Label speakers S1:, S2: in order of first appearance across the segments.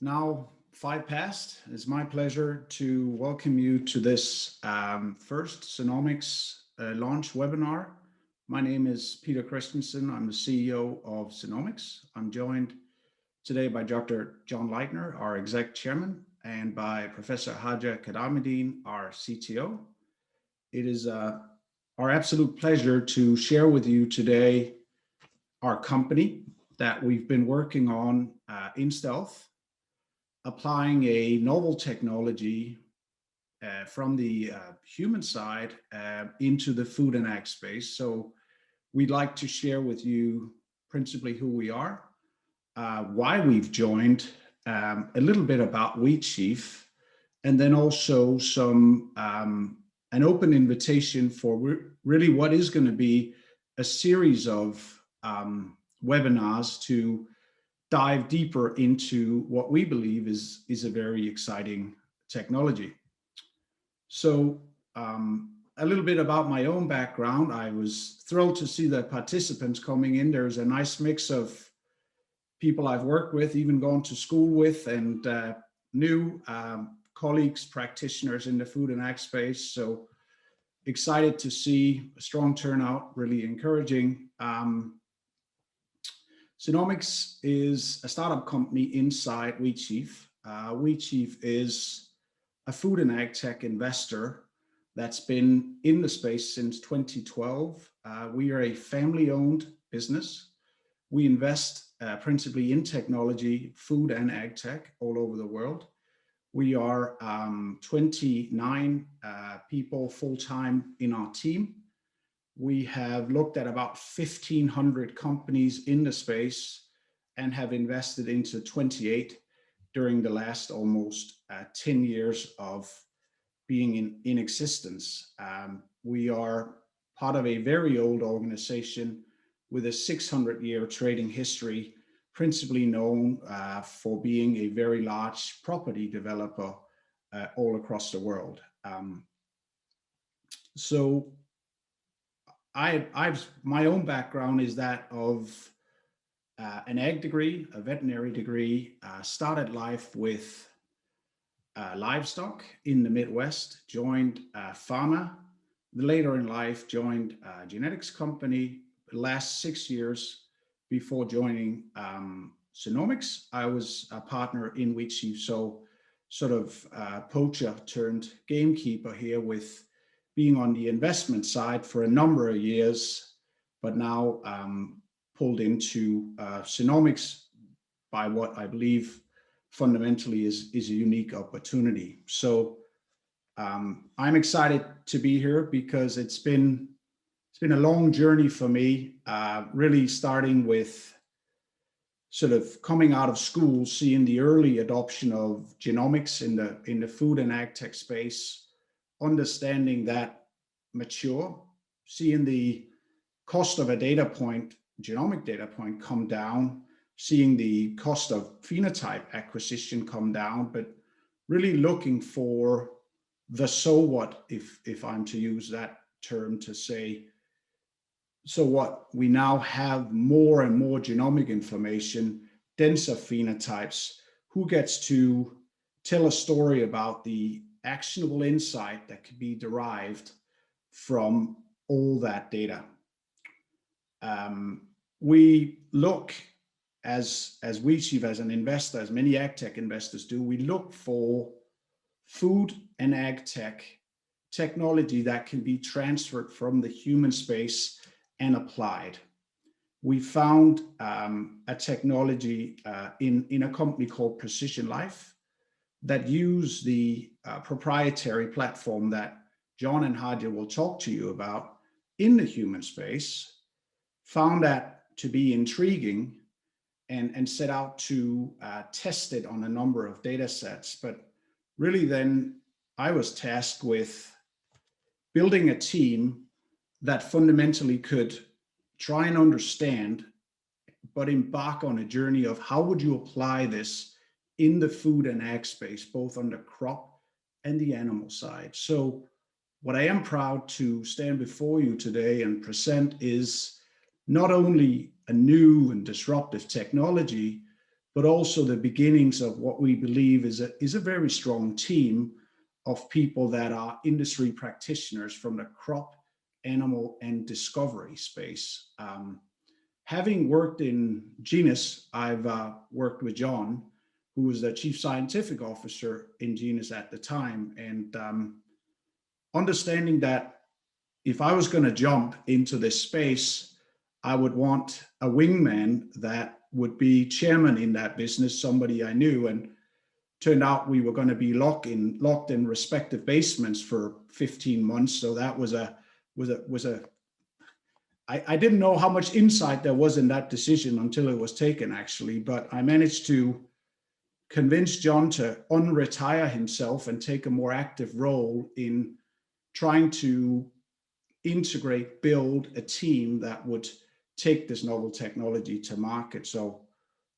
S1: now 5 past. It's my pleasure to welcome you to this first Synomics launch webinar. My name is Peter Kristensen. I'm the CEO of Synomics. I'm joined today by Dr. John Lightner, our exec chairman, and by Professor Haja Kadarmideen, our CTO. It is our absolute pleasure to share with you today our company that we've been working on in stealth, applying a novel technology from the human side into the food and ag space. So we'd like to share with you principally who we are, why we've joined, a little bit about Wheat Chief, and then also some an open invitation for really what is going to be a series of webinars to dive deeper into what we believe is a very exciting technology. So a little bit about my own background. I was thrilled to see the participants coming in. There's a nice mix of people I've worked with, even gone to school with, and new colleagues, practitioners in the food and ag space. So excited to see a strong turnout, really encouraging. Synomics is a startup company inside Wheat Chief. Wheat Chief is a food and ag tech investor that's been in the space since 2012. We are a family-owned business. We invest principally in technology, food and ag tech all over the world. We are 29 people full-time in our team. We have looked at about 1,500 companies in the space and have invested into 28 during the last almost 10 years of being in existence. We are part of a very old organization with a 600-year trading history, principally known for being a very large property developer all across the world. My own background is that of an ag degree, a veterinary degree. Started life with livestock in the Midwest, joined pharma. Later in life, joined a genetics company. The last 6 years before joining Synomics, I was a partner in Wheat Chief, so sort of poacher turned gamekeeper here, with being on the investment side for a number of years, but now pulled into Synomics by what I believe fundamentally is a unique opportunity. So I'm excited to be here because it's been a long journey for me, really starting with sort of coming out of school, seeing the early adoption of genomics in the food and ag tech space, understanding that mature, seeing the cost of a data point, genomic data point, come down, seeing the cost of phenotype acquisition come down, but really looking for the so what, if I'm to use that term, to say, so what, we now have more and more genomic information, denser phenotypes. Who gets to tell a story about the actionable insight that could be derived from all that data? We look, as Wheat Chief, as an investor, as many ag tech investors do, we look for food and ag tech technology that can be transferred from the human space and applied. We found a technology in a company called Precision Life that use the proprietary platform that John and Haja will talk to you about in the human space, found that to be intriguing, and set out to test it on a number of data sets. But really then I was tasked with building a team that fundamentally could try and understand, but embark on a journey of how would you apply this in the food and ag space, both on the crop and the animal side. So what I am proud to stand before you today and present is not only a new and disruptive technology, but also the beginnings of what we believe is a very strong team of people that are industry practitioners from the crop, animal, and discovery space. Having worked in Genus, I've worked with John, who was the chief scientific officer in Genus at the time, and understanding that if I was going to jump into this space, I would want a wingman that would be chairman in that business, somebody I knew. And turned out we were going to be locked in respective basements for 15 months. So that was a I didn't know how much insight there was in that decision until it was taken, actually. But I managed to convince John to unretire himself and take a more active role in trying to integrate, build a team that would take this novel technology to market. So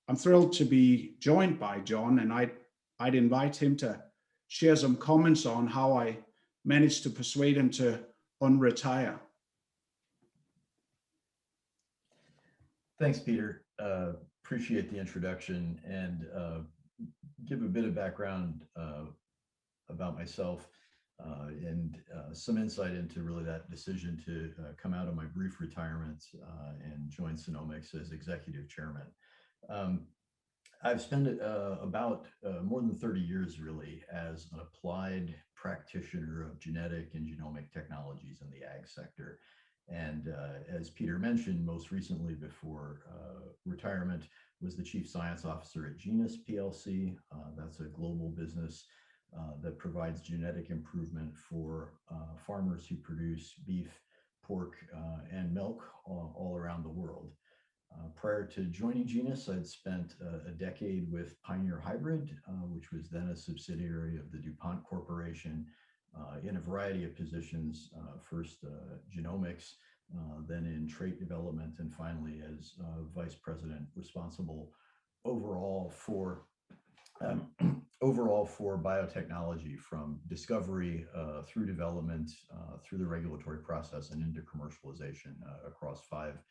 S1: I'm thrilled to be joined by John, and I'd invite him to share some comments on how I managed to persuade him to unretire.
S2: Thanks, Peter. Appreciate the introduction, and give a bit of background about myself and some insight into really that decision to come out of my brief retirement and join Synomics as executive chairman. I've spent about more than 30 years really as an applied practitioner of genetic and genomic technologies in the ag sector. And as Peter mentioned, most recently before retirement, was the chief science officer at Genus PLC. That's a global business that provides genetic improvement for farmers who produce beef, pork, and milk all around the world. Prior to joining Genus, I'd spent a decade with Pioneer Hybrid, which was then a subsidiary of the DuPont Corporation, in a variety of positions, first genomics, then in trait development, and finally as vice president responsible overall for biotechnology, from discovery through development, through the regulatory process, and into commercialization across 5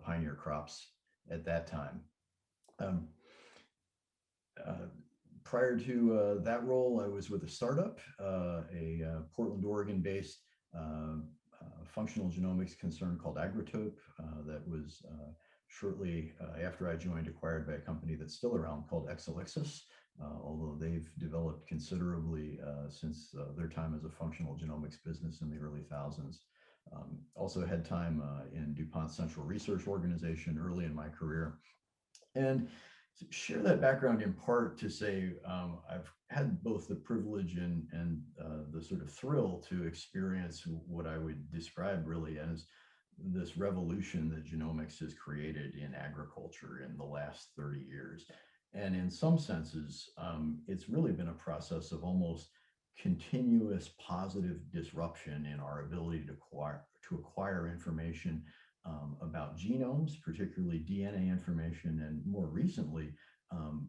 S2: pioneer crops at that time. Prior to that role, I was with a startup, a Portland, Oregon-based functional genomics concern called Agritope that was shortly after I joined acquired by a company that's still around called Exelixis, although they've developed considerably since their time as a functional genomics business in the early thousands. Also had time in DuPont's Central Research Organization early in my career. And share that background in part to say I've had both the privilege and the sort of thrill to experience what I would describe really as this revolution that genomics has created in agriculture in the last 30 years. And in some senses, it's really been a process of almost continuous positive disruption in our ability to acquire information about genomes, particularly DNA information, and more recently,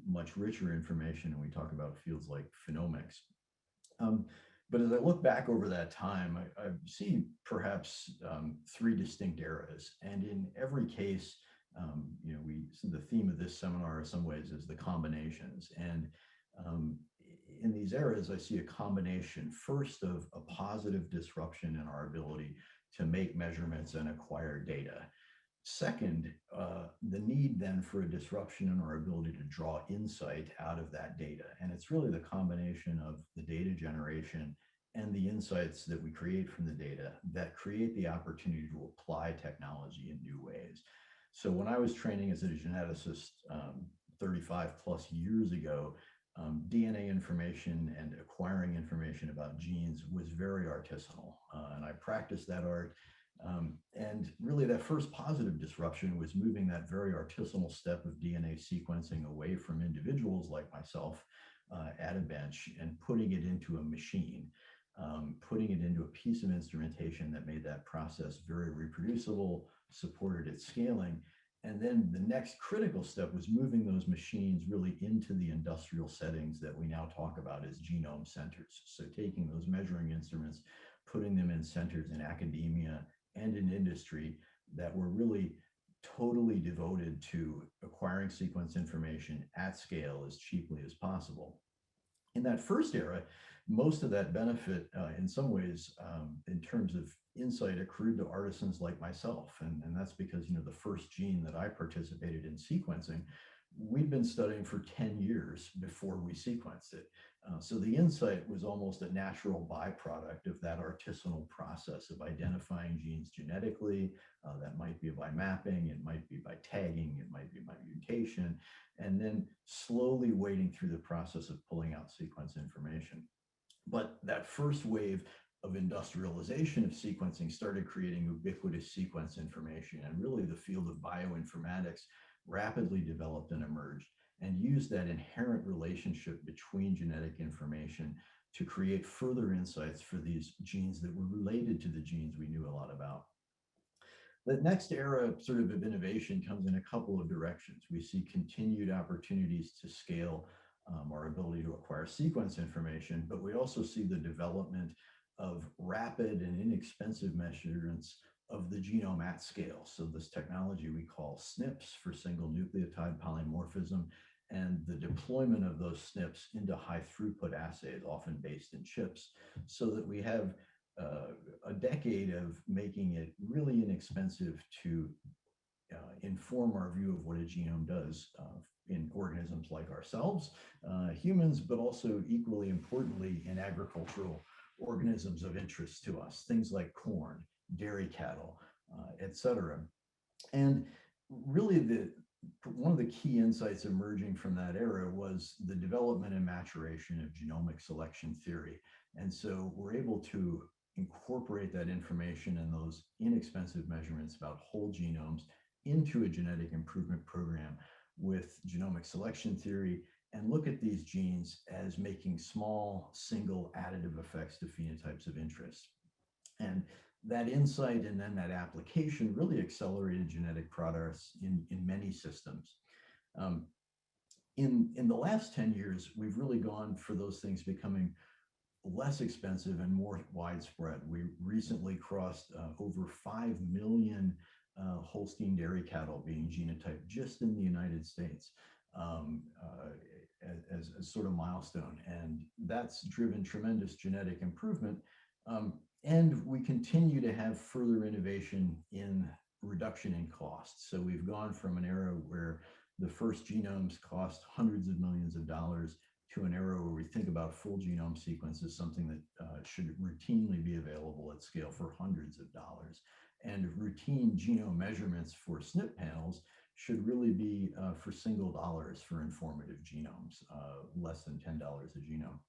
S2: much richer information. And we talk about fields like phenomics. But as I look back over that time, I see perhaps 3 distinct eras. And in every case, the theme of this seminar in some ways is the combinations. And in these eras, I see a combination first of a positive disruption in our ability to make measurements and acquire data. Second, the need then for a disruption in our ability to draw insight out of that data. And it's really the combination of the data generation and the insights that we create from the data that create the opportunity to apply technology in new ways. So when I was training as a geneticist 35 plus years ago, DNA information and acquiring information about genes was very artisanal. And I practiced that art. And really that first positive disruption was moving that very artisanal step of DNA sequencing away from individuals like myself at a bench and putting it into a machine, putting it into a piece of instrumentation that made that process very reproducible, supported its scaling. And then the next critical step was moving those machines really into the industrial settings that we now talk about as genome centers. So taking those measuring instruments, putting them in centers in academia and in industry that were really totally devoted to acquiring sequence information at scale as cheaply as possible. In that first era, most of that benefit, in some ways, in terms of insight, accrued to artisans like myself, and that's because the first gene that I participated in sequencing, we'd been studying for 10 years before we sequenced it. So the insight was almost a natural byproduct of that artisanal process of identifying genes genetically. That might be by mapping, it might be by tagging, it might be by mutation, and then slowly wading through the process of pulling out sequence information. But that first wave of industrialization of sequencing started creating ubiquitous sequence information, and really the field of bioinformatics rapidly developed and emerged and used that inherent relationship between genetic information to create further insights for these genes that were related to the genes we knew a lot about. The next era sort of innovation comes in a couple of directions. We see continued opportunities to scale our ability to acquire sequence information, but we also see the development of rapid and inexpensive measurements of the genome at scale. So this technology we call SNPs, for single nucleotide polymorphism, and the deployment of those SNPs into high throughput assays, often based in chips, so that we have a decade of making it really inexpensive to inform our view of what a genome does in organisms like ourselves, humans, but also equally importantly in agricultural organisms of interest to us, things like corn, dairy cattle, et cetera. And really one of the key insights emerging from that era was the development and maturation of genomic selection theory. And so we're able to incorporate that information and those inexpensive measurements about whole genomes into a genetic improvement program with genomic selection theory and look at these genes as making small single additive effects to phenotypes of interest. And that insight and then that application really accelerated genetic progress in many systems. In the last 10 years, we've really gone for those things becoming less expensive and more widespread. We recently crossed over 5 million Holstein dairy cattle being genotyped just in the United States as sort of milestone. And that's driven tremendous genetic improvement. And we continue to have further innovation in reduction in costs. So we've gone from an era where the first genomes cost hundreds of millions of dollars to an era where we think about full genome sequence as something that should routinely be available at scale for hundreds of dollars. And routine genome measurements for SNP panels should really be for single dollars for informative genomes, less than $10 a genome.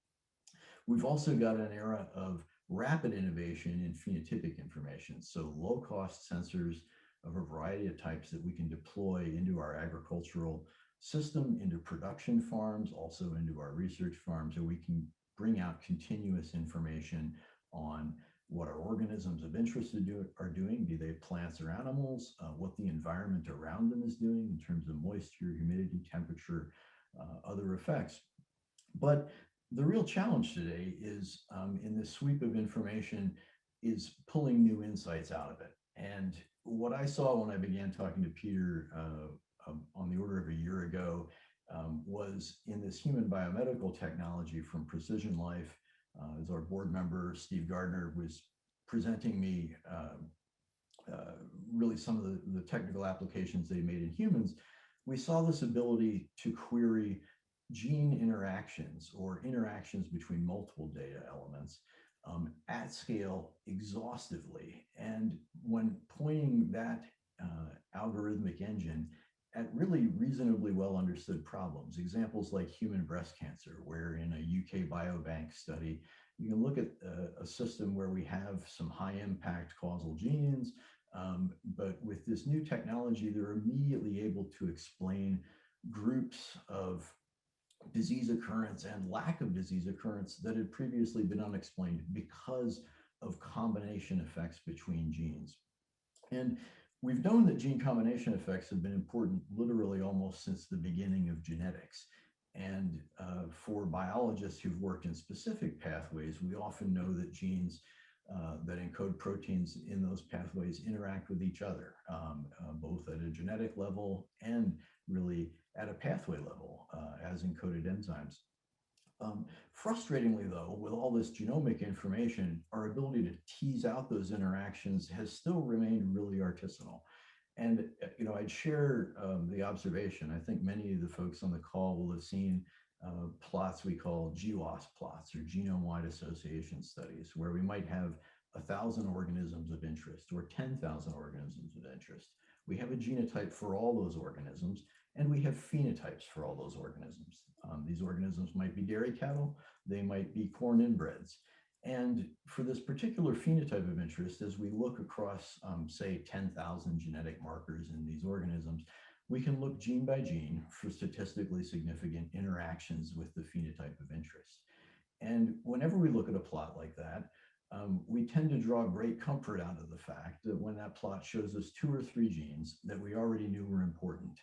S2: We've also got an era of rapid innovation in phenotypic information. So low-cost sensors of a variety of types that we can deploy into our agricultural system, into production farms, also into our research farms, where we can bring out continuous information on what our organisms of interest are doing, be they plants or animals, what the environment around them is doing in terms of moisture, humidity, temperature, other effects. But the real challenge today is in this sweep of information is pulling new insights out of it. And what I saw when I began talking to Peter on the order of a year ago was in this human biomedical technology from Precision Life, as our board member, Steve Gardner, was presenting me really some of the technical applications they made in humans. We saw this ability to query gene interactions or interactions between multiple data elements at scale exhaustively. And when pointing that algorithmic engine at really reasonably well understood problems, examples like human breast cancer, where in a UK Biobank study, you can look at a system where we have some high impact causal genes, but with this new technology, they're immediately able to explain groups of disease occurrence and lack of disease occurrence that had previously been unexplained because of combination effects between genes. And we've known that gene combination effects have been important literally almost since the beginning of genetics. And for biologists who've worked in specific pathways, we often know that genes that encode proteins in those pathways interact with each other, both at a genetic level and really at a pathway level as encoded enzymes. Frustratingly, though, with all this genomic information, our ability to tease out those interactions has still remained really artisanal. And I'd share the observation. I think many of the folks on the call will have seen plots we call GWAS plots, or genome-wide association studies, where we might have 1,000 organisms of interest or 10,000 organisms of interest. We have a genotype for all those organisms, and we have phenotypes for all those organisms. These organisms might be dairy cattle, they might be corn inbreds. And for this particular phenotype of interest, as we look across, say, 10,000 genetic markers in these organisms, we can look gene by gene for statistically significant interactions with the phenotype of interest. And whenever we look at a plot like that, we tend to draw great comfort out of the fact that when that plot shows us 2 or 3 genes that we already knew were important.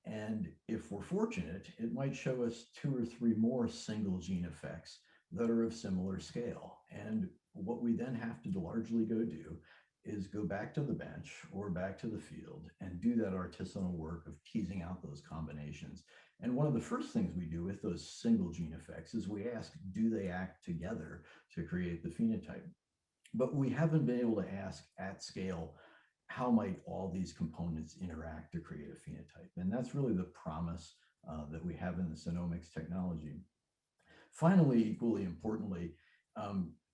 S2: And if we're fortunate, it might show us 2 or 3 more single gene effects that are of similar scale. And what we then have to largely go do is go back to the bench or back to the field and do that artisanal work of teasing out those combinations. And one of the first things we do with those single gene effects is we ask, do they act together to create the phenotype? But we haven't been able to ask at scale, how might all these components interact to create a phenotype? And that's really the promise that we have in the Synomics technology. Finally, equally importantly,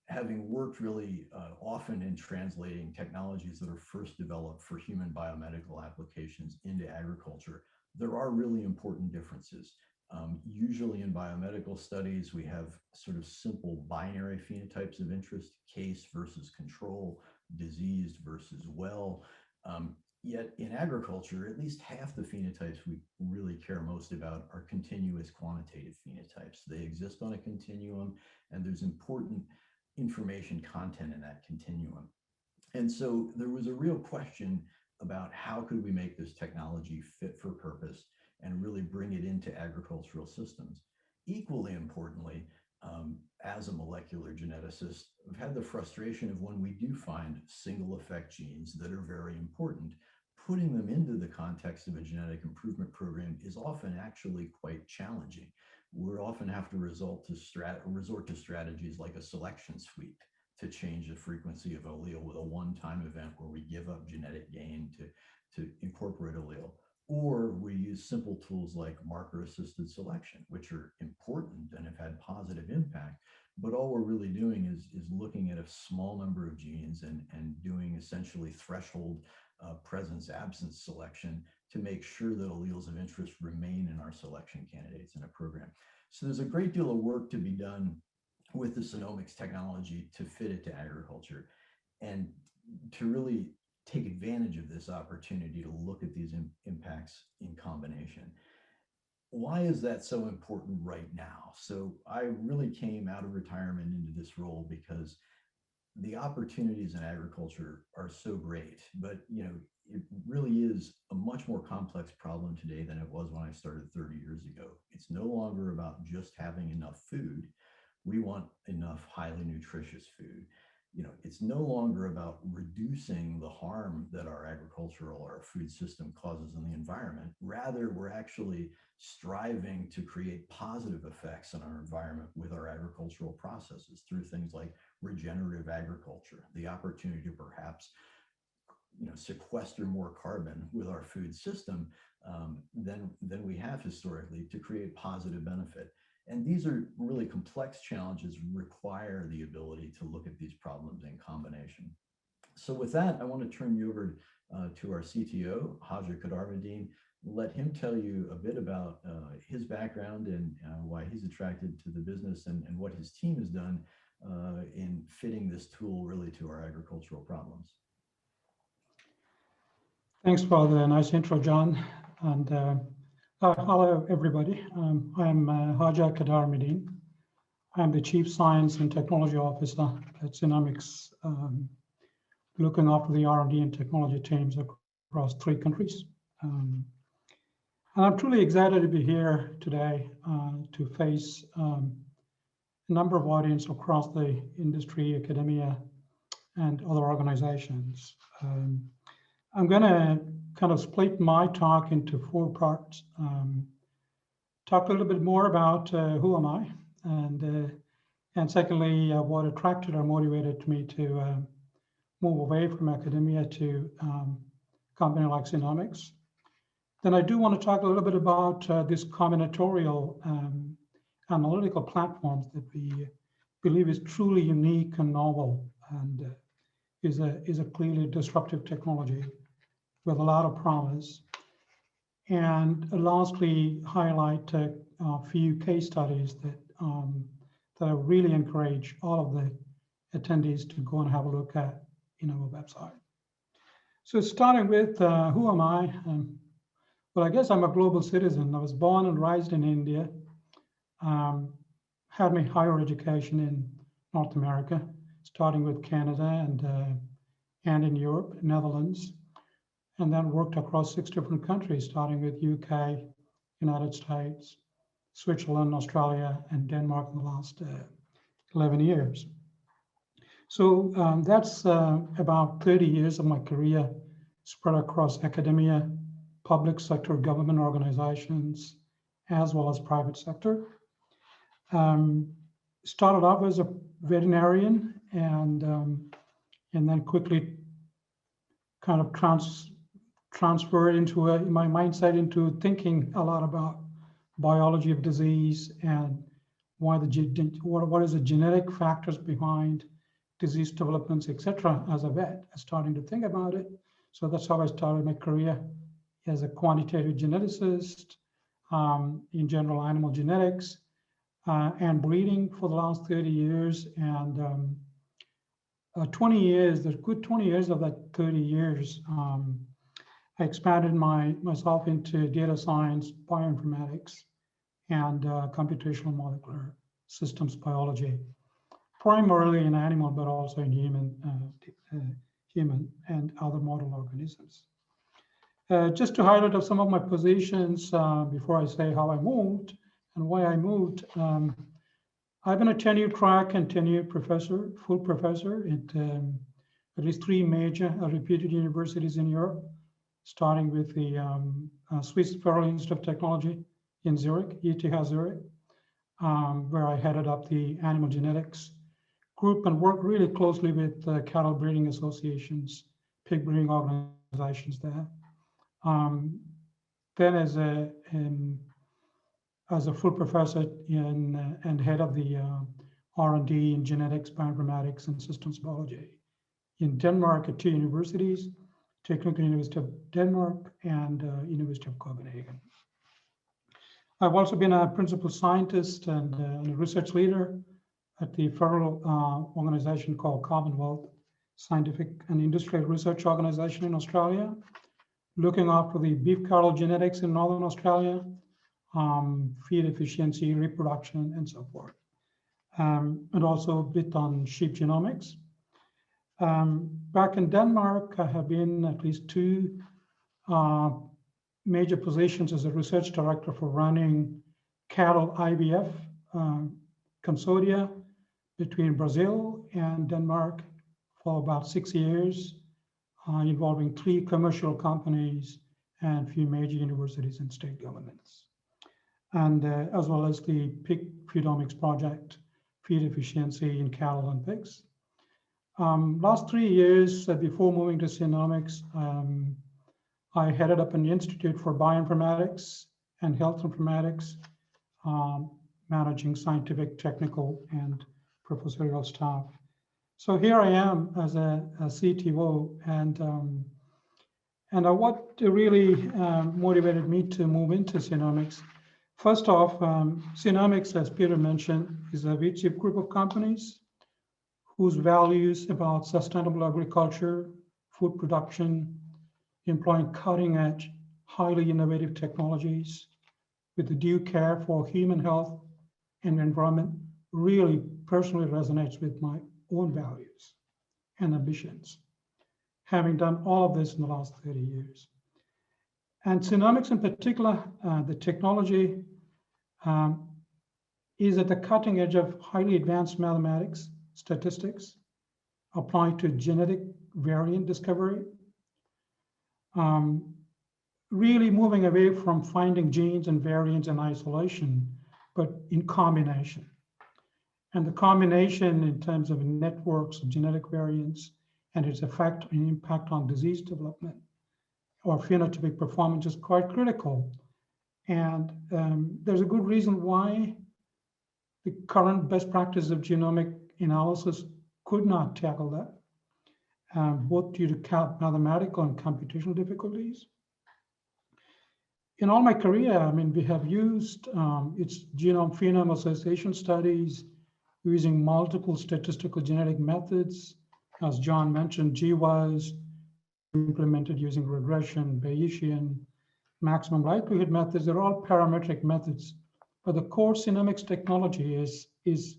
S2: having worked really often in translating technologies that are first developed for human biomedical applications into agriculture, there are really important differences. Usually in biomedical studies, we have sort of simple binary phenotypes of interest, case versus control, diseased versus well. Yet in agriculture, at least half the phenotypes we really care most about are continuous quantitative phenotypes. They exist on a continuum, and there's important information content in that continuum. And so there was a real question about how could we make this technology fit for purpose and really bring it into agricultural systems. Equally importantly, as a molecular geneticist, I've had the frustration of when we do find single effect genes that are very important, putting them into the context of a genetic improvement program is often actually quite challenging. We often have to resort to strategies like a selection sweep to change the frequency of allele with a one-time event where we give up genetic gain to incorporate allele. Or we use simple tools like marker-assisted selection, which are important and have had positive impact. But all we're really doing is looking at a small number of genes and doing essentially threshold presence-absence selection to make sure that alleles of interest remain in our selection candidates in a program. So there's a great deal of work to be done with the Synomics technology to fit it to agriculture and to really take advantage of this opportunity to look at these impacts in combination. Why is that so important right now? So I really came out of retirement into this role because the opportunities in agriculture are so great, but it really is a much more complex problem today than it was when I started 30 years ago. It's no longer about just having enough food. We want enough highly nutritious food. It's no longer about reducing the harm that our agricultural or our food system causes in the environment. Rather, we're actually striving to create positive effects on our environment with our agricultural processes through things like regenerative agriculture, the opportunity to perhaps sequester more carbon with our food system than we have historically to create positive benefit. And these are really complex challenges, require the ability to look at these problems in combination. So with that, I want to turn you over to our CTO, Haja Kadarmideen, let him tell you a bit about his background and why he's attracted to the business and what his team has done in fitting this tool really to our agricultural problems.
S3: Thanks for the nice intro, John. And hello, everybody. I'm Haja Kadarmideen. I'm the Chief Science and Technology Officer at Synomics, looking after the R&D and technology teams across 3 countries. And I'm truly excited to be here today to face a number of audience across the industry, academia, and other organizations. I'm going to kind of split my talk into 4 parts. Talk a little bit more about who am I, and secondly, what attracted or motivated me to move away from academia to a company like Synomics. Then I do want to talk a little bit about this combinatorial analytical platforms that we believe is truly unique and novel, and is a clearly disruptive technology with a lot of promise. And lastly, highlight a few case studies that I really encourage all of the attendees to go and have a look at in our website. So starting with who am I? Well, I guess I'm a global citizen. I was born and raised in India, had my higher education in North America, starting with Canada and in Europe, Netherlands, and then worked across 6 different countries, starting with UK, United States, Switzerland, Australia, and Denmark in the last 11 years. So that's about 30 years of my career spread across academia, public sector, government organizations, as well as private sector. Started off as a veterinarian and then quickly kind of transferred into my mindset into thinking a lot about biology of disease and why what is the genetic factors behind disease developments, etc. As a vet, starting to think about it. So that's how I started my career as a quantitative geneticist in general animal genetics and breeding for the last 30 years. And 20 years, the good 20 years of that 30 years, I expanded myself into data science, bioinformatics, and computational molecular systems biology, primarily in animal, but also in human and other model organisms. Just to highlight some of my positions before I say how I moved and why I moved. I've been a tenure track and tenured professor, full professor at least 3 major reputed universities in Europe, starting with the Swiss Federal Institute of Technology in Zurich, ETH Zurich, where I headed up the animal genetics group and worked really closely with cattle breeding associations, pig breeding organizations there. Then as a full professor and head of the R&D in genetics, bioinformatics, and systems biology in Denmark at 2 universities, Technical University of Denmark and University of Copenhagen. I've also been a principal scientist and a research leader at the federal organization called Commonwealth Scientific and Industrial Research Organization in Australia, looking after the beef cattle genetics in Northern Australia, feed efficiency, reproduction, and so forth. And also a bit on sheep genomics. Back in Denmark, I have been at least 2 major positions as a research director for running cattle IVF consortia between Brazil and Denmark for about 6 years, involving 3 commercial companies and a few major universities and state governments. And as well as the pig feedomics project, feed efficiency in cattle and pigs. Last 3 years before moving to Synomics, I headed up an Institute for Bioinformatics and Health Informatics, managing scientific, technical, and professorial staff. So here I am as a CTO, and what really motivated me to move into Synomics. First off, Synomics, as Peter mentioned, is a V-chip group of companies whose values about sustainable agriculture, food production, employing cutting-edge, highly innovative technologies with the due care for human health and environment really personally resonates with my own values and ambitions, having done all of this in the last 30 years. And Synomics in particular, the technology is at the cutting edge of highly advanced mathematics, statistics, applied to genetic variant discovery. Really moving away from finding genes and variants in isolation, but in combination. And the combination in terms of networks of genetic variants and its effect and impact on disease development or phenotypic performance is quite critical. And there's a good reason why the current best practice of genomic analysis could not tackle that, both due to mathematical and computational difficulties. In all my career, I mean, we have used its genome-phenome association studies using multiple statistical genetic methods. As John mentioned, GWAS implemented using regression, Bayesian, maximum likelihood methods. They're all parametric methods, but the core Synomics technology is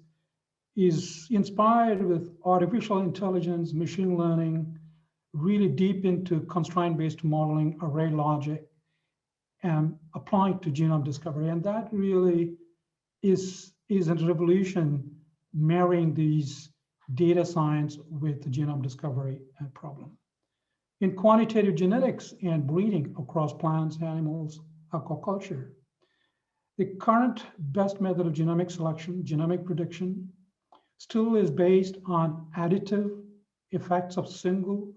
S3: inspired with artificial intelligence, machine learning, really deep into constraint-based modeling, array logic, and applied to genome discovery. And that really is a revolution, marrying these data science with the genome discovery problem. In quantitative genetics and breeding across plants, animals, aquaculture, the current best method of genomic selection, genomic prediction, still is based on additive effects of single,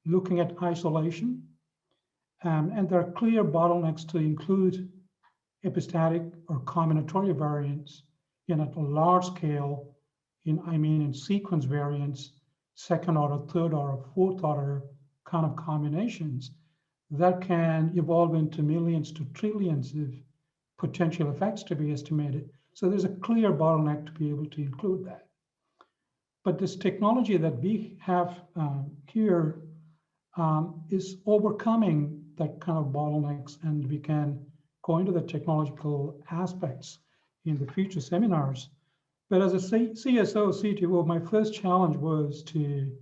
S3: looking at isolation. And there are clear bottlenecks to include epistatic or combinatorial variants at a large scale, in sequence variants, second order, third order, fourth order kind of combinations that can evolve into millions to trillions of potential effects to be estimated. So there's a clear bottleneck to be able to include that. But this technology that we have here is overcoming that kind of bottlenecks, and we can go into the technological aspects in the future seminars. But as a CSO, CTO, my first challenge was to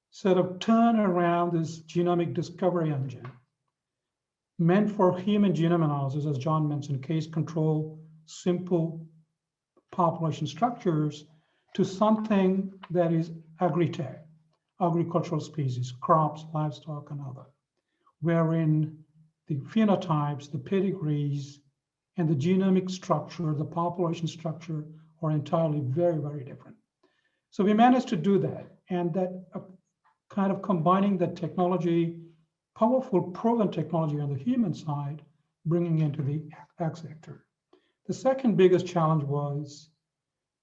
S3: sort of turn around this genomic discovery engine meant for human genome analysis, as John mentioned, case control, simple population structures, to something that is agri-tech, agricultural species, crops, livestock, and other, wherein the phenotypes, the pedigrees, and the genomic structure, the population structure are entirely very, very different. So we managed to do that, and that kind of combining the technology, powerful proven technology on the human side, bringing into the ag sector. The second biggest challenge was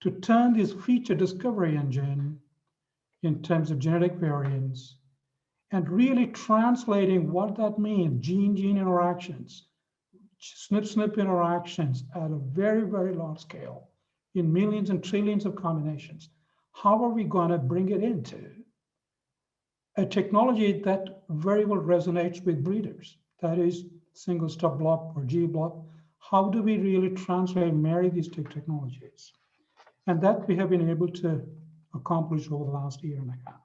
S3: to turn this feature discovery engine in terms of genetic variants and really translating what that means, gene-gene interactions, SNP-SNP interactions at a very, very large scale in millions and trillions of combinations. How are we going to bring it into a technology that very well resonates with breeders? That is single stop block or G block. How do we really translate and marry these two technologies? And that we have been able to accomplish over the last year and a half.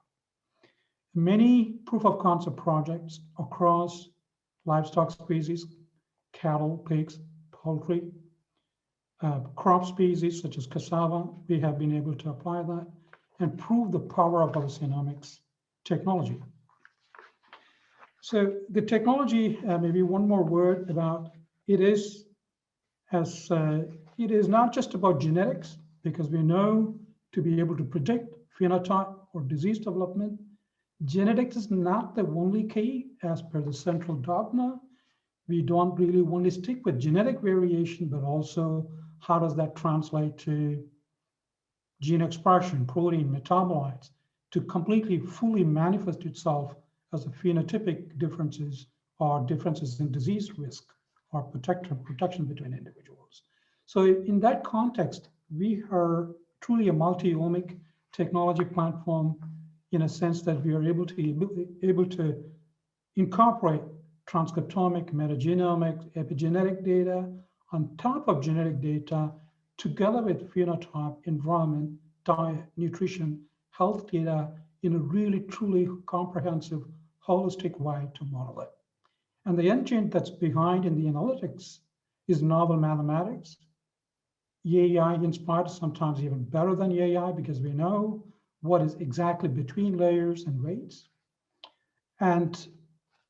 S3: Many proof of concept projects across livestock species, cattle, pigs, poultry, crop species such as cassava, we have been able to apply that and prove the power of our Synomics technology. So the technology, maybe one more word about it is not just about genetics, because we know to be able to predict phenotype or disease development, genetics is not the only key as per the central dogma. We don't really only stick with genetic variation, but also how does that translate to gene expression, protein, metabolites, to completely fully manifest itself as a phenotypic differences or differences in disease risk or protection between individuals. So in that context, we are truly a multi-omic technology platform in a sense that we are able to incorporate transcriptomic, metagenomic, epigenetic data on top of genetic data, together with phenotype, environment, diet, nutrition, health data in a really truly comprehensive, holistic way to model it. And the engine that's behind in the analytics is novel mathematics, AI inspired, sometimes even better than AI, because we know what is exactly between layers and weights, and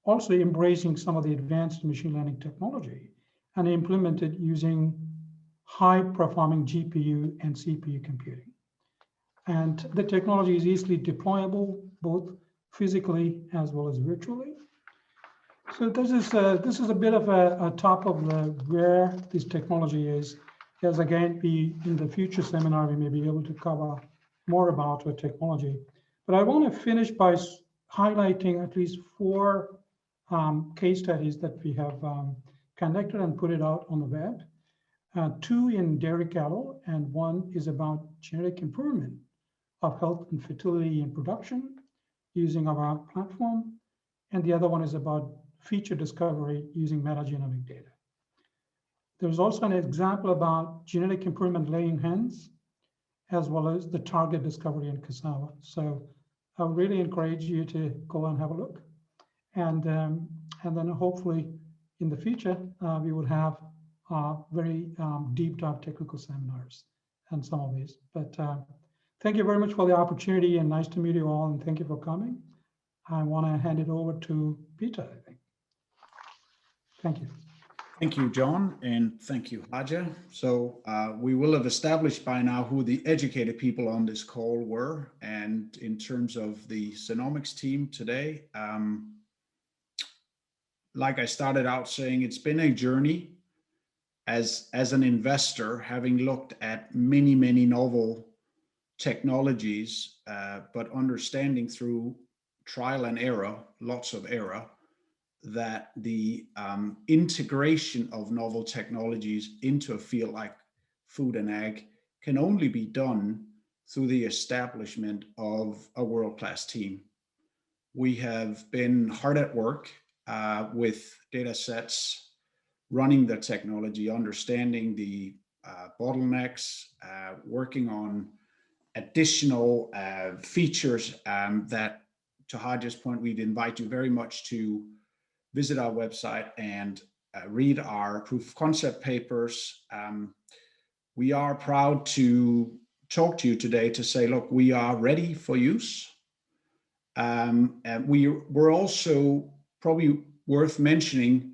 S3: also embracing some of the advanced machine learning technology and implement it using high-performing GPU and CPU computing. And the technology is easily deployable, both physically as well as virtually. So this is a bit of a top of the where this technology is. As again, in the future seminar, we may be able to cover more about the technology. But I want to finish by highlighting at least 4 case studies that we have conducted and put it out on the web. 2 in dairy cattle, and 1 is about genetic improvement of health and fertility in production using our platform. And the other one is about feature discovery using metagenomic data. There's also an example about genetic improvement laying hens, as well as the target discovery in cassava. So I would really encourage you to go and have a look. And then hopefully in the future, we would have very deep dive technical seminars and some of these. But thank you very much for the opportunity, and nice to meet you all, and thank you for coming. I want to hand it over to Peter, I think. Thank you.
S1: Thank you, John, and thank you, Haja. So we will have established by now who the educated people on this call were. And in terms of the Synomics team today, like I started out saying, it's been a journey as an investor, having looked at many, many novel technologies, but understanding through trial and error, lots of error, that the integration of novel technologies into a field like food and ag can only be done through the establishment of a world-class team. We have been hard at work with data sets, running the technology, understanding the bottlenecks, working on additional features that, to Haja's point, we'd invite you very much to visit our website and read our proof of concept papers. We are proud to talk to you today to say, look, we are ready for use. And we're also probably worth mentioning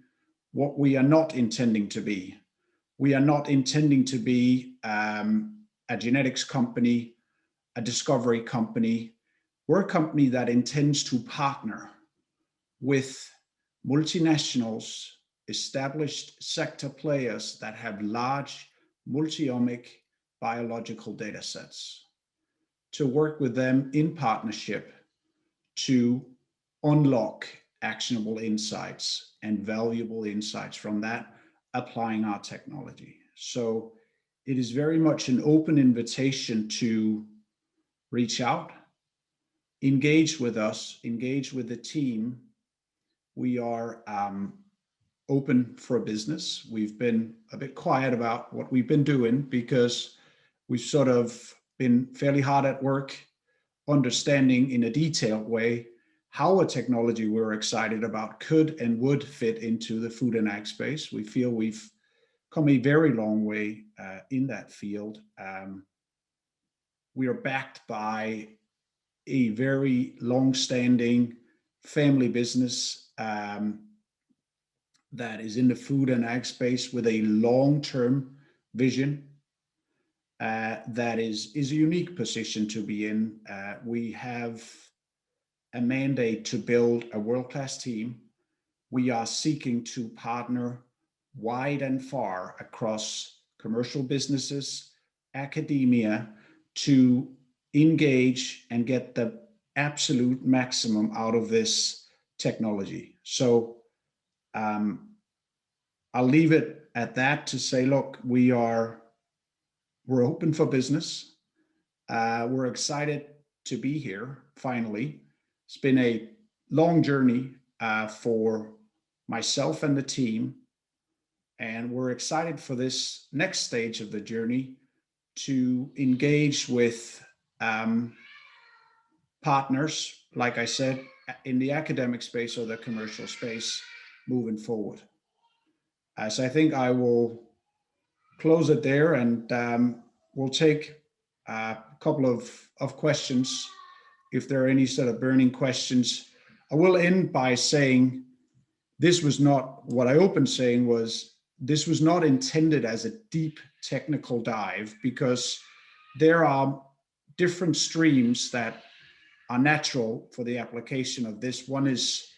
S1: what we are not intending to be. We are not intending to be a genetics company, a discovery company. We're a company that intends to partner with multinationals, established sector players that have large multi-omic biological data sets, to work with them in partnership to unlock actionable insights and valuable insights from that, applying our technology. So it is very much an open invitation to reach out, engage with us, engage with the team. We are open for business. We've been a bit quiet about what we've been doing because we've sort of been fairly hard at work understanding in a detailed way how a technology we're excited about could and would fit into the food and ag space. We feel we've come a very long way in that field. We are backed by a very long-standing family business that is in the food and ag space with a long-term vision that is a unique position to be in. We have a mandate to build a world-class team. We are seeking to partner wide and far across commercial businesses, academia, to engage and get the absolute maximum out of this technology. So I'll leave it at that to say, look, we're open for business. We're excited to be here, finally. It's been a long journey for myself and the team, and we're excited for this next stage of the journey to engage with partners, like I said, in the academic space or the commercial space moving forward. So I think I will close it there, and we'll take a couple of questions, if there are any sort of burning questions. I will end by saying this was not, what I opened saying was, this was not intended as a deep technical dive, because there are different streams that are natural for the application of this. One is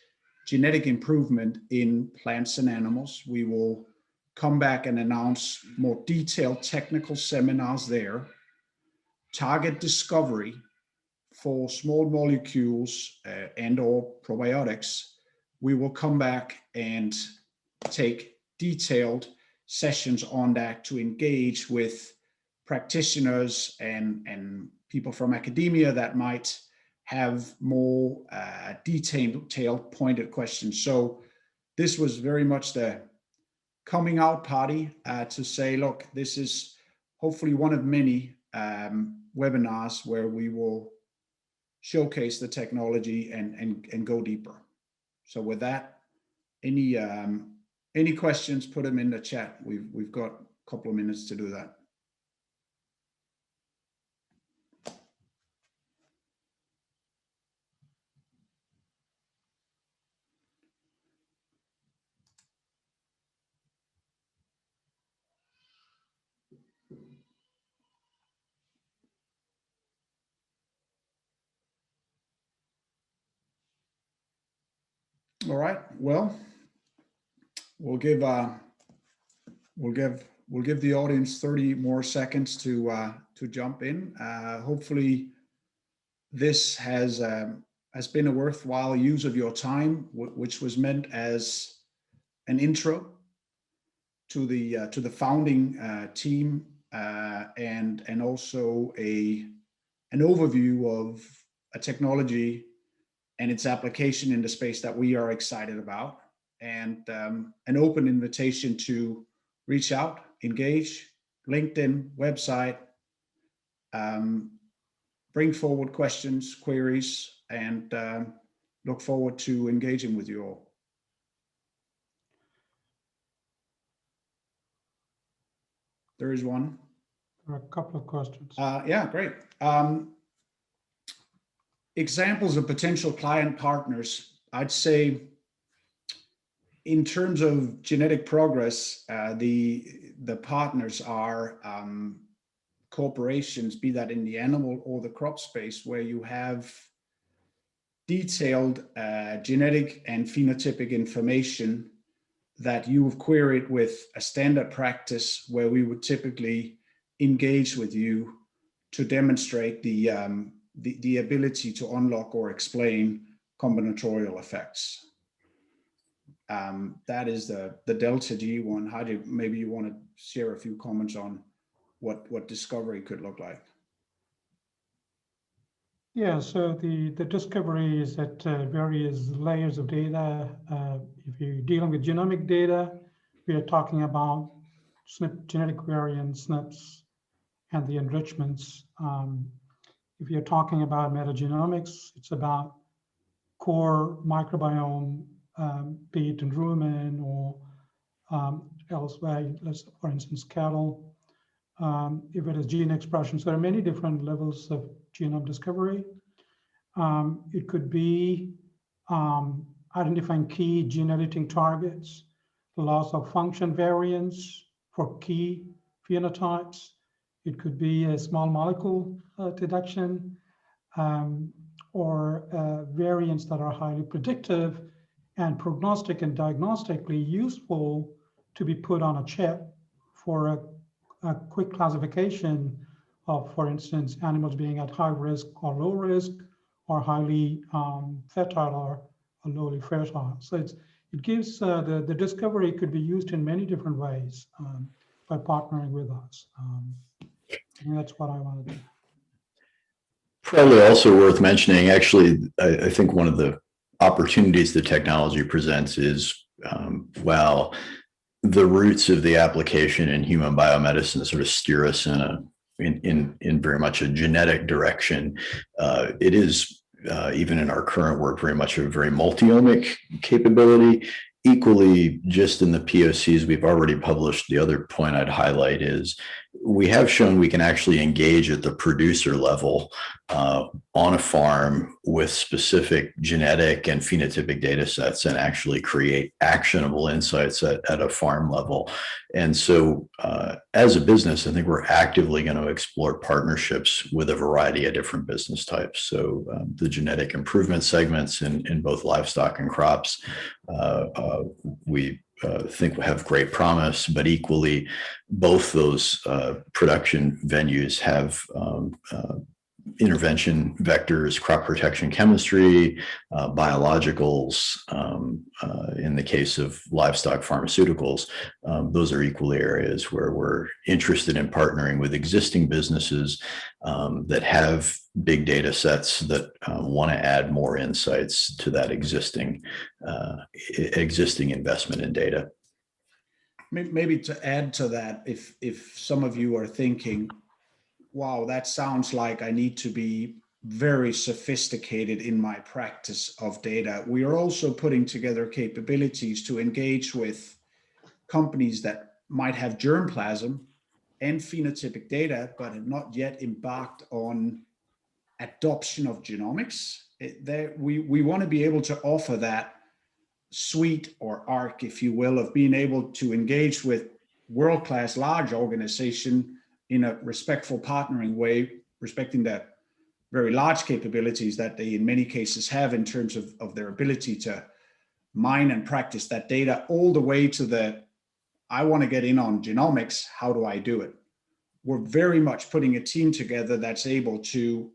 S1: genetic improvement in plants and animals. We will come back and announce more detailed technical seminars there. Target discovery for small molecules and or probiotics. We will come back and take detailed sessions on that to engage with practitioners and people from academia that might have more detailed pointed questions. So this was very much the coming out party to say, look, this is hopefully one of many webinars where we will showcase the technology and go deeper. So with that, any questions, put them in the chat. We've got a couple of minutes to do that. All right. Well, we'll give the audience 30 more seconds to jump in. Hopefully, this has been a worthwhile use of your time, which was meant as an intro to the founding team and also an overview of a technology and its application in the space that we are excited about, and an open invitation to reach out, engage, LinkedIn, website, bring forward questions, queries, and look forward to engaging with you all. There is one.
S3: There are a couple of questions.
S1: Yeah, great. Examples of potential client partners, I'd say in terms of genetic progress, the partners are corporations, be that in the animal or the crop space, where you have detailed genetic and phenotypic information that you have queried with a standard practice, where we would typically engage with you to demonstrate the ability to unlock or explain combinatorial effects. That is the delta G one. Haja, maybe you want to share a few comments on what discovery could look like.
S3: Yeah, so the discovery is at various layers of data. If you're dealing with genomic data, we are talking about SNP genetic variants, SNPs, and the enrichments. If you're talking about metagenomics, it's about core microbiome, be it in rumen or elsewhere, for instance, cattle. If it is gene expression, so there are many different levels of genome discovery. It could be identifying key gene editing targets, loss of function variants for key phenotypes. It could be a small molecule detection or variants that are highly predictive and prognostic and diagnostically useful to be put on a chip for a quick classification of, for instance, animals being at high risk or low risk, or highly fertile or lowly fertile. So it gives the discovery could be used in many different ways by partnering with us. And that's what I want to do.
S2: Probably also worth mentioning, actually, I think one of the opportunities the technology presents is, while the roots of the application in human biomedicine sort of steer us in very much a genetic direction, it is, even in our current work, very much a very multi-omic capability. Equally, just in the POCs we've already published, the other point I'd highlight is we have shown we can actually engage at the producer level on a farm with specific genetic and phenotypic data sets and actually create actionable insights at a farm level. And so as a business, I think we're actively going to explore partnerships with a variety of different business types. So the genetic improvement segments in both livestock and crops, we think we have great promise, but equally both those production venues have intervention vectors, crop protection chemistry, biologicals. In the case of livestock pharmaceuticals, those are equally areas where we're interested in partnering with existing businesses that have big data sets that want to add more insights to that existing investment in data.
S1: Maybe to add to that, if some of you are thinking, wow, that sounds like I need to be very sophisticated in my practice of data. We are also putting together capabilities to engage with companies that might have germplasm and phenotypic data, but have not yet embarked on adoption of genomics. We want to be able to offer that suite or arc, if you will, of being able to engage with world-class large organization in a respectful partnering way, respecting that very large capabilities that they in many cases have in terms of their ability to mine and practice that data, all the way to the, I want to get in on genomics, how do I do it? We're very much putting a team together that's able to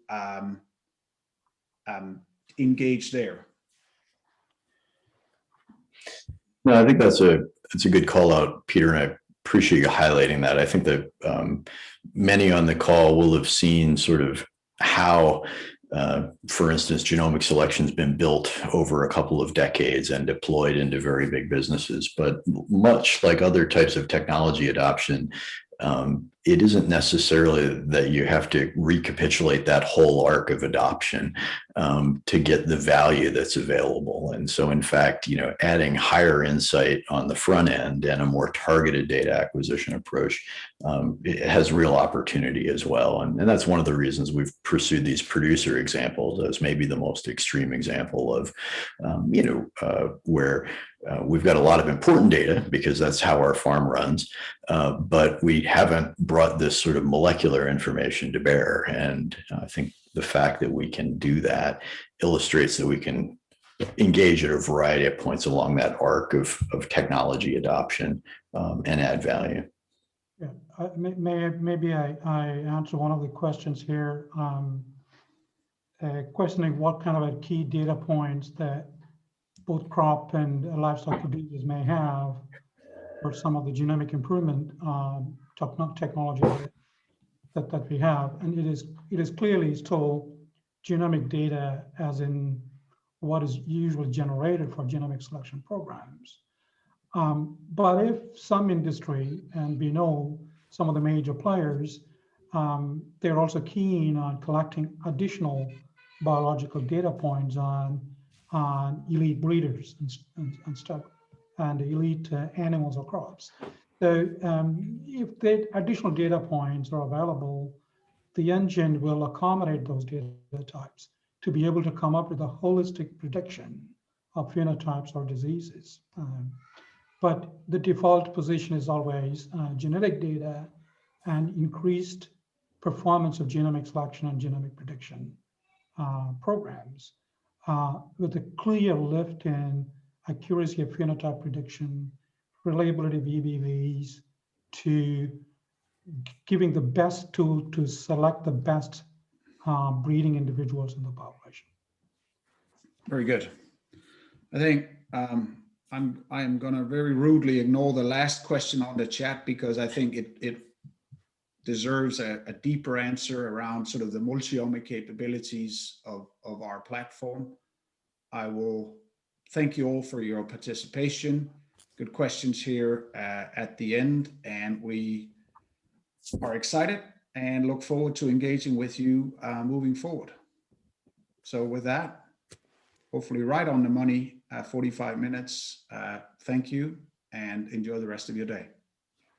S1: engage there.
S2: No, I think that's a good call out, Peter, and I appreciate you highlighting that. I think that many on the call will have seen sort of how, for instance, genomic selection has been built over a couple of decades and deployed into very big businesses. But much like other types of technology adoption, it isn't necessarily that you have to recapitulate that whole arc of adoption to get the value that's available. And so, in fact, adding higher insight on the front end and a more targeted data acquisition approach, it has real opportunity as well. And that's one of the reasons we've pursued these producer examples as maybe the most extreme example of, where we've got a lot of important data because that's how our farm runs, but we haven't brought this sort of molecular information to bear. And I think the fact that we can do that illustrates that we can engage at a variety of points along that arc of technology adoption and add value.
S3: Yeah, maybe I answer one of the questions here, questioning what kind of key data points that both crop and livestock producers may have for some of the genomic improvement technology that we have. And it is clearly still genomic data, as in what is usually generated for genomic selection programs. But if some industry, and we know some of the major players, they're also keen on collecting additional biological data points on elite breeders and stuff, and elite animals or crops. So if the additional data points are available, the engine will accommodate those data types to be able to come up with a holistic prediction of phenotypes or diseases. But the default position is always genetic data and increased performance of genomic selection and genomic prediction programs, with a clear lift in accuracy of phenotype prediction, reliability of EBVs, to giving the best tool to select the best breeding individuals in the population.
S1: Very good. I think I am going to very rudely ignore the last question on the chat, because I think it deserves a deeper answer around sort of the multi-omic capabilities of our platform. I will thank you all for your participation. Good questions here at the end, and we are excited and look forward to engaging with you moving forward. So with that, hopefully right on the money, 45 minutes. Thank you and enjoy the rest of your day.